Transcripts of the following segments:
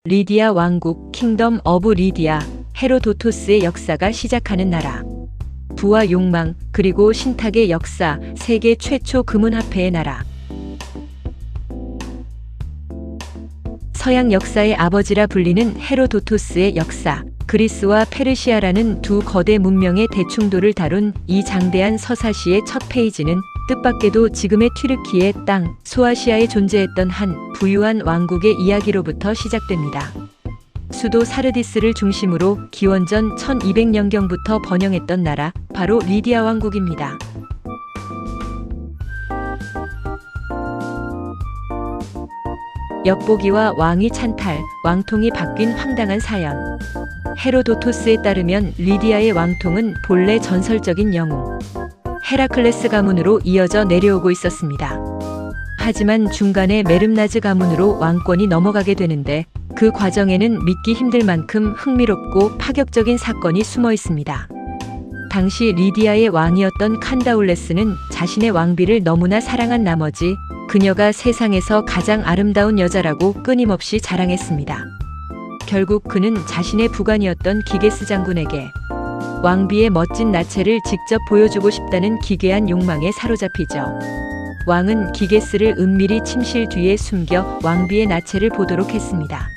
리디아 왕국 킹덤 오브 리디아, 헤로도토스의 역사가 시작하는 나라. 부와 욕망, 그리고 신탁의 역사, 세계 최초 금은화폐의 나라. 서양 역사의 아버지라 불리는 헤로도토스의 역사, 그리스와 페르시아라는 두 거대 문명의 대충도를 다룬 이 장대한 서사시의 첫 페이지는 뜻밖에도 지금의 튀르키예 땅, 소아시아에 존재했던 한 부유한 왕국의 이야기로부터 시작됩니다. 수도 사르디스를 중심으로 기원전 1200년경부터 번영했던 나라, 바로 리디아 왕국입니다. 엿보기와 왕위 찬탈, 왕통이 바뀐 황당한 사연. 헤로도토스에 따르면 리디아의 왕통은 본래 전설적인 영웅 헤라클레스 가문으로 이어져 내려오고 있었습니다. 하지만 중간에 메름나즈 가문으로 왕권이 넘어가게 되는데 그 과정에는 믿기 힘들 만큼 흥미롭고 파격적인 사건이 숨어 있습니다. 당시 리디아의 왕이었던 칸다울레스는 자신의 왕비를 너무나 사랑한 나머지 그녀가 세상에서 가장 아름다운 여자라고 끊임없이 자랑했습니다. 결국 그는 자신의 부관이었던 기게스 장군에게 왕비의 멋진 나체를 직접 보여주고 싶다는 기괴한 욕망에 사로잡히죠. 왕은 기게스를 은밀히 침실 뒤에 숨겨 왕비의 나체를 보도록 했습니다.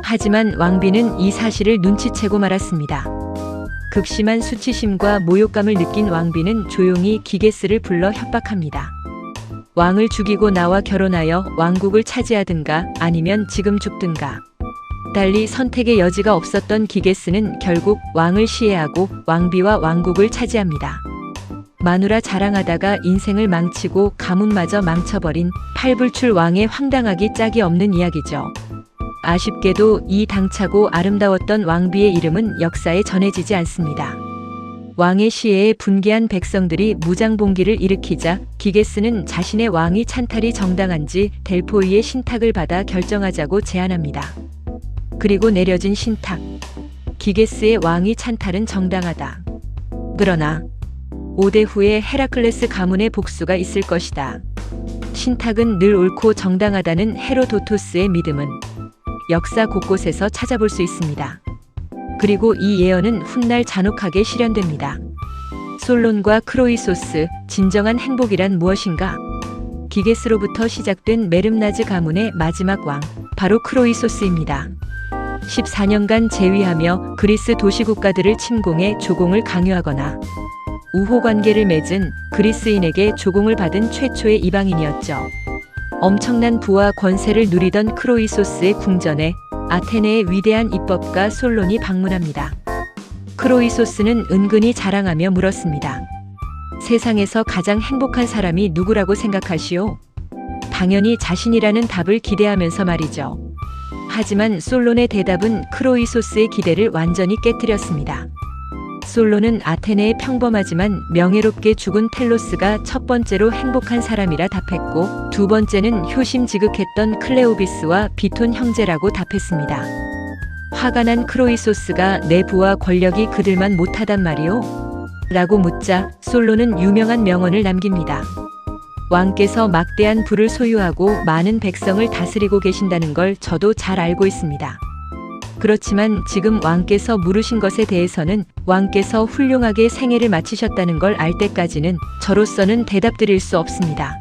하지만 왕비는 이 사실을 눈치채고 말았습니다. 극심한 수치심과 모욕감을 느낀 왕비는 조용히 기게스를 불러 협박합니다. 왕을 죽이고 나와 결혼하여 왕국을 차지하든가 아니면 지금 죽든가. 달리 선택의 여지가 없었던 기게스는 결국 왕을 시해하고 왕비와 왕국을 차지합니다. 마누라 자랑하다가 인생을 망치고 가문마저 망쳐버린 팔불출 왕의 황당하기 짝이 없는 이야기죠. 아쉽게도 이 당차고 아름다웠던 왕비의 이름은 역사에 전해지지 않습니다. 왕의 시해에 분개한 백성들이 무장봉기를 일으키자 기게스는 자신의 왕위 찬탈이 정당한지 델포이의 신탁을 받아 결정하자고 제안합니다. 그리고 내려진 신탁. 기게스의 왕위 찬탈은 정당하다. 그러나 5대 후에 헤라클레스 가문의 복수가 있을 것이다. 신탁은 늘 옳고 정당하다는 헤로도토스의 믿음은 역사 곳곳에서 찾아볼 수 있습니다. 그리고 이 예언은 훗날 잔혹하게 실현됩니다. 솔론과 크로이소스, 진정한 행복이란 무엇인가? 기게스로부터 시작된 메름나즈 가문의 마지막 왕, 바로 크로이소스입니다. 14년간 재위하며 그리스 도시국가들을 침공해 조공을 강요하거나 우호관계를 맺은 그리스인에게 조공을 받은 최초의 이방인이었죠. 엄청난 부와 권세를 누리던 크로이소스의 궁전에 아테네의 위대한 입법가 솔론이 방문합니다. 크로이소스는 은근히 자랑하며 물었습니다. 세상에서 가장 행복한 사람이 누구라고 생각하시오? 당연히 자신이라는 답을 기대하면서 말이죠. 하지만 솔론의 대답은 크로이소스의 기대를 완전히 깨뜨렸습니다. 솔론은 아테네의 평범하지만 명예롭게 죽은 텔로스가 첫 번째로 행복한 사람이라 답했고 두 번째는 효심 지극했던 클레오비스와 비톤 형제라고 답했습니다. 화가 난 크로이소스가 내 부와 권력이 그들만 못하단 말이오? 라고 묻자 솔론은 유명한 명언을 남깁니다. 왕께서 막대한 부를 소유하고 많은 백성을 다스리고 계신다는 걸 저도 잘 알고 있습니다. 그렇지만 지금 왕께서 물으신 것에 대해서는 왕께서 훌륭하게 생애를 마치셨다는 걸 알 때까지는 저로서는 대답드릴 수 없습니다.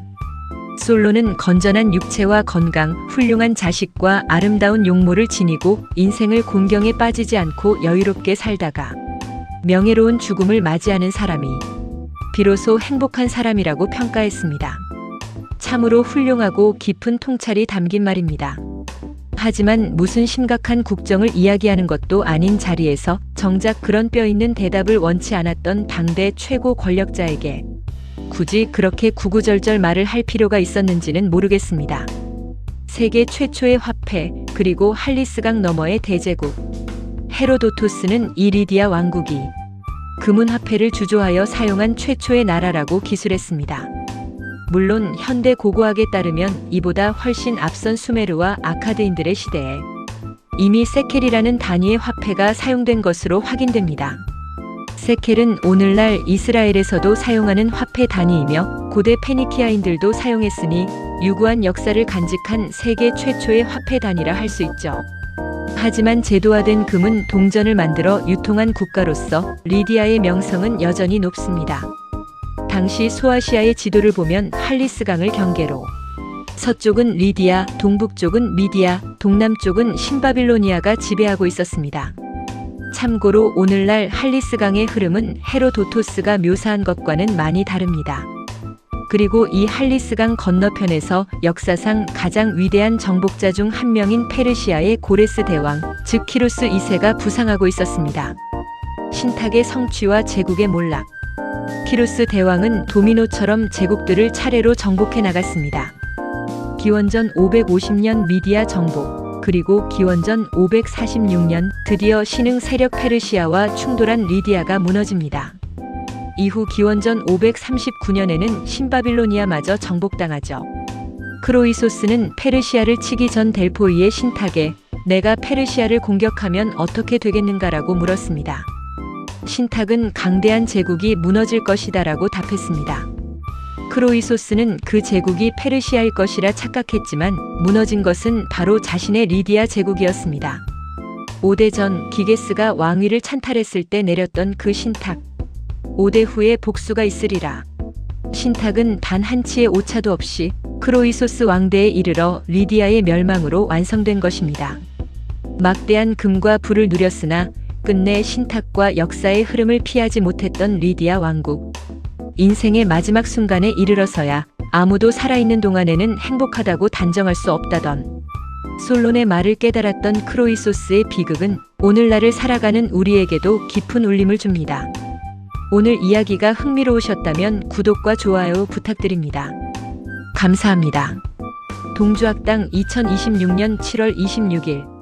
솔론은 건전한 육체와 건강, 훌륭한 자식과 아름다운 용모를 지니고 인생을 곤경에 빠지지 않고 여유롭게 살다가 명예로운 죽음을 맞이하는 사람이 비로소 행복한 사람이라고 평가했습니다. 참으로 훌륭하고 깊은 통찰이 담긴 말입니다. 하지만 무슨 심각한 국정을 이야기하는 것도 아닌 자리에서 정작 그런 뼈있는 대답을 원치 않았던 당대 최고 권력자에게 굳이 그렇게 구구절절 말을 할 필요가 있었는지는 모르겠습니다. 세계 최초의 화폐, 그리고 할리스강 너머의 대제국. 헤로도토스는 이 리디아 왕국이 금은화폐를 주조하여 사용한 최초의 나라라고 기술했습니다. 물론 현대 고고학에 따르면 이보다 훨씬 앞선 수메르와 아카드인들의 시대에 이미 세켈이라는 단위의 화폐가 사용된 것으로 확인됩니다. 세켈은 오늘날 이스라엘에서도 사용하는 화폐 단위이며 고대 페니키아인들도 사용했으니 유구한 역사를 간직한 세계 최초의 화폐 단위라 할 수 있죠. 하지만 제도화된 금은 동전을 만들어 유통한 국가로서 리디아의 명성은 여전히 높습니다. 당시 소아시아의 지도를 보면 할리스강을 경계로 서쪽은 리디아, 동북쪽은 미디아, 동남쪽은 신바빌로니아가 지배하고 있었습니다. 참고로 오늘날 할리스강의 흐름은 헤로도토스가 묘사한 것과는 많이 다릅니다. 그리고 이 할리스강 건너편에서 역사상 가장 위대한 정복자 중 한 명인 페르시아의 고레스 대왕, 즉 키루스 2세가 부상하고 있었습니다. 신탁의 성취와 제국의 몰락. 키루스 대왕은 도미노처럼 제국들을 차례로 정복해 나갔습니다. 기원전 550년 미디아 정복, 그리고 기원전 546년 드디어 신흥 세력 페르시아와 충돌한 리디아가 무너집니다. 이후 기원전 539년에는 신바빌로니아마저 정복당하죠. 크로이소스는 페르시아를 치기 전 델포이의 신탁에 내가 페르시아를 공격하면 어떻게 되겠는가라고 물었습니다. 신탁은 강대한 제국이 무너질 것이다라고 답했습니다. 크로이소스는 그 제국이 페르시아일 것이라 착각했지만 무너진 것은 바로 자신의 리디아 제국이었습니다. 5대 전 기게스가 왕위를 찬탈했을 때 내렸던 그 신탁. 5대 후에 복수가 있으리라. 신탁은 단 한치의 오차도 없이 크로이소스 왕대에 이르러 리디아의 멸망으로 완성된 것입니다. 막대한 금과 부를 누렸으나 끝내 신탁과 역사의 흐름을 피하지 못했던 리디아 왕국. 인생의 마지막 순간에 이르러서야 아무도 살아있는 동안에는 행복하다고 단정할 수 없다던 솔론의 말을 깨달았던 크로이소스의 비극은 오늘날을 살아가는 우리에게도 깊은 울림을 줍니다. 오늘 이야기가 흥미로우셨다면 구독과 좋아요 부탁드립니다. 감사합니다. 동주학당 2026년 7월 26일